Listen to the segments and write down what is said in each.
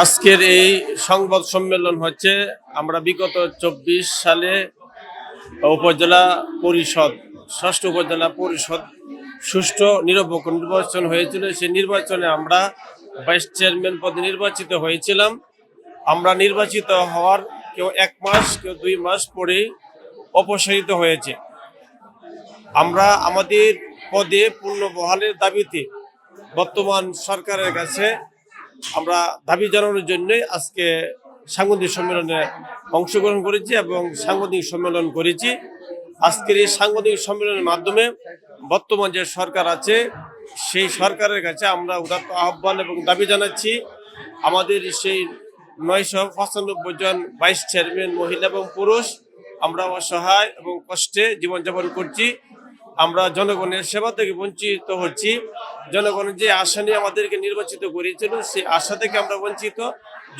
আজকের এই সংবাদ সম্মেলন হচ্ছে আমরা বিগত ২৪ সালে উপজেলা পরিষদ ষষ্ঠ উপজেলা পরিষদ সুষ্ঠু নিরপেক্ষ নির্বাচন হয়েছিল। সেই নির্বাচনে আমরা ভাইস চেয়ারম্যান পদে নির্বাচিত হয়েছিলাম। আমরা নির্বাচিত হওয়ার কেউ ১ মাস কেউ ২ মাস পরেই অপসারিত হয়েছে। আমরা আমাদের পদে পূর্ণ বহালের দাবিতে বর্তমান সরকারের কাছে আমরা দাবি জানানোর জন্যই আজকে সাংবাদিক সম্মেলনে অংশগ্রহণ করেছি এবং সাংবাদিক সম্মেলন করেছি। আজকের এই সাংবাদিক সম্মেলনের মাধ্যমে বর্তমান যে সরকার আছে সেই সরকারের কাছে আমরা উদাত্ত আহ্বান এবং দাবি জানাচ্ছি। আমাদের সেই ৯৯৫ জন ভাইস চেয়ারম্যান মহিলা এবং পুরুষ আমরা অসহায় এবং কষ্টে জীবনযাপন করছি। আমরা জনগণের সেবা থেকে বঞ্চিত হচ্ছি। জনগণের যে আশা নিয়ে আমাদেরকে নির্বাচিত করেছিল সেই আশা থেকে আমরা বঞ্চিত,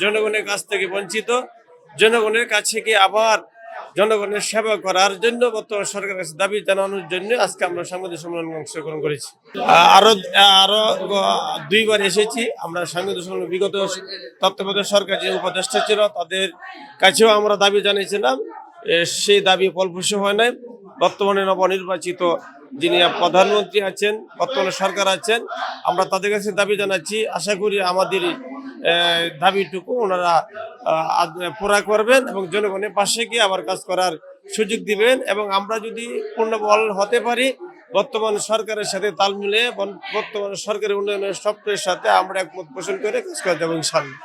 জনগণের কাছ থেকে বঞ্চিত। জনগণের কাছে গিয়ে আবার জনগণের সেবা করার জন্য বর্তমান সরকারের কাছে দাবি জানানোর জন্য আজকে আমরা সাংবাদিক সম্মেলনে অংশগ্রহণ করেছি। আরো ২বার এসেছি আমরা সাংবাদিক সম্মেলন। বিগত তত্ত্বাবধায়ক সরকার যে উপদেষ্টা ছিল তাদের কাছেও আমরা দাবি জানিয়েছিলাম, সেই দাবি ফলপ্রসূ হয় নাই। বর্তমানে নবনির্বাচিত যিনি প্রধানমন্ত্রী আছেন, বর্তমানে সরকার আছেন, আমরা তাদের কাছে দাবি জানাচ্ছি। আশা করি আমাদের দাবিটুকু ওনারা পুরা করবেন এবং জনগণের পাশে গিয়ে আবার কাজ করার সুযোগ দিবেন এবং আমরা যদি পূর্ণবল হতে পারি বর্তমান সরকারের সাথে তাল মিলে বর্তমান সরকারের উন্নয়নের স্বপ্নের সাথে আমরা একমত পোষণ করে কাজ করে যাবো ইনশাআল্লাহ।